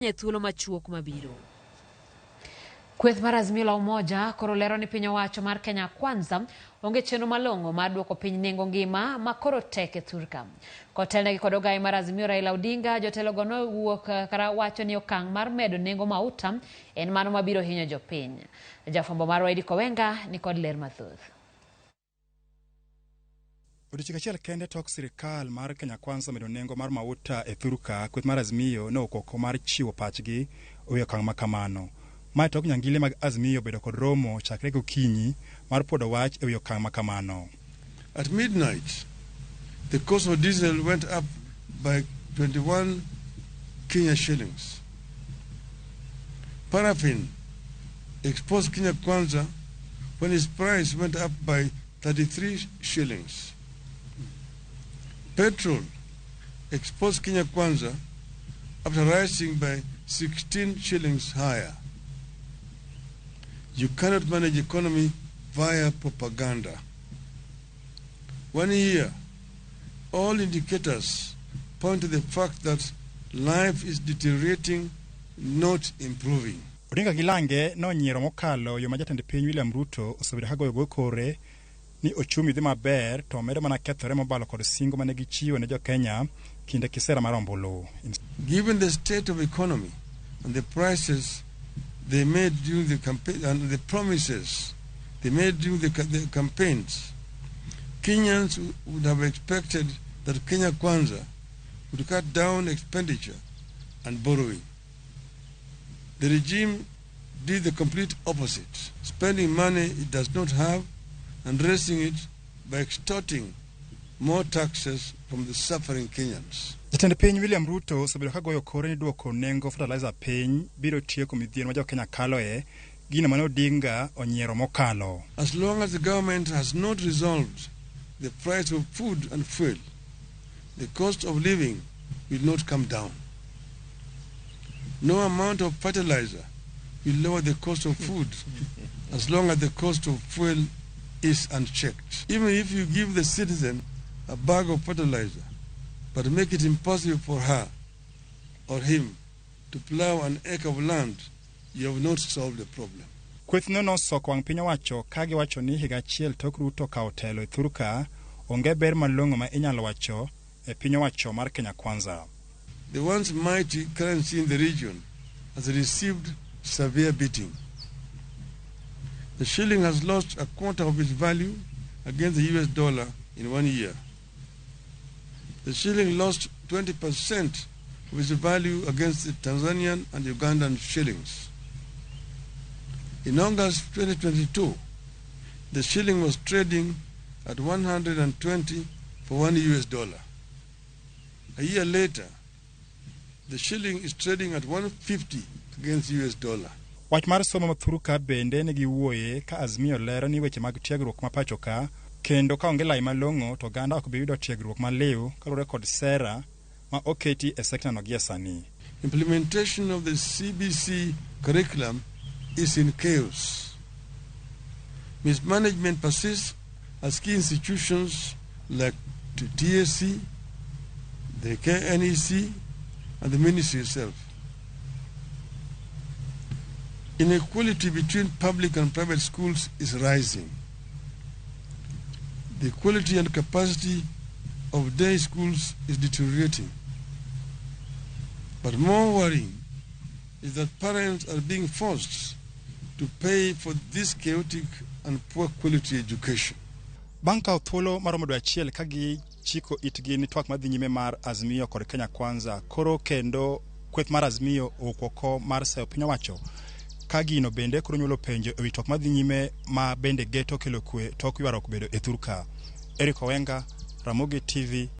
thuolo machuok mabiro. Kweth mar Azimio la Umoja koro lero ni piny owacho mar Kenya Kwanza onge chenro malong'o mar duoko piny nengo ngima ma koro tek e thurka. Kotelnegi kod ogai mar Azimio Raila Odinga, jotelogo nowuok kara wacho ni okang' mar medo nengo mauta en mano mabiro hinyo jopiny. Jafwambo marwa Idi Kowenga ni kod ler mathoth. Odiochieng' achiel kende tok sirikal mar Kenya Kwanza medo nengo mar mauta e thurka, kweth mar Azimio ne okoko mar chiwo pachgi e okang' ma kamano. Mae tok nyangile mag Azimio bedo kod romo chakre gokinyi mar podo wach e okang' ma kamano. At midnight, the cost of diesel went up by 21 Kenya shillings. Paraffin exposed Kenya Kwanza when its price went up by 33 shillings. Petrol exposed Kenya Kwanza after rising by 16 shillings higher. You cannot manage economy via propaganda. 1 year, all indicators point to the fact that life is deteriorating, not improving. Odinga Gilange no nyiero mokalo yo ma jatend piny William Ruto osebedo kagoyo kore ni ochumi dhi maber to medo mana kethore mobalo kod singo mane gichiwo ne jo Kenya kinde kisera mar ombulu. Given the state of economy and the prices they made during the campaign and the promises they made during the campaigns, Kenyans would have expected that Kenya Kwanza would cut down expenditure and borrowing. The regime did the complete opposite, spending money it does not have and raising it by extorting more taxes from the suffering Kenyans. Jatend piny William Ruto osebedo kagoyo kore ni duoko nengo fertilizer piny biro tieko midhiero ma jo Kenya kaloe, gino mane Odinga onyiero mokalo. As long as the government has not resolved the price of food and fuel, the cost of living will not come down. No amount of fertilizer will lower the cost of food as long as the cost of fuel is unchecked. Even if you give the citizen a bag of fertilizer, but make it impossible for her or him to plow an acre of land, you have not solved the problem. Kweth no soko wang' piny owacho ka giwacho ni higa achiel tok Ruto kawo telo e thurka onge ber malong'o ma inyalo wacho e piny owacho mar Kenya Kwanza. The once mighty currency in the region has received severe beating. The shilling has lost a quarter of its value against the US dollar in 1 year. The shilling lost 20% of its value against the Tanzanian and Ugandan shillings. In August 2022, the shilling was trading at 120 for $1. A year later, the shilling is trading at 150 against US dollar. Wach mar somo mathuruka bende ne giwuoye ka Azimio lero ni weche mag tiegruok ma pacho ka kendo ka onge lai malong'o to ganda ok bi yudo tiegruok maliw kalure kod sera ma oketi e sekta no giesani. Implementation of the CBC curriculum is in chaos. Mismanagement persists as key institutions like the TSC, the KNEC, and the ministry itself. Inequality between public and private schools is rising. The quality and capacity of day schools is deteriorating. But more worrying is that parents are being forced to pay for this chaotic and poor quality education. Banka othuolo maromo dwe achiel ka gi chiko itgi ni twak madhi nyime mar Azimio kod Kenya Kwanza, koro kendo kweth mar Azimio okoko mar sayo piny owacho ka gino bende koro nyuolo penjo e wi twak madhi nyime ma bende geto kelo kwe tok ywaruok bedo e thurka. Idi Kowenga, Ramogi TV.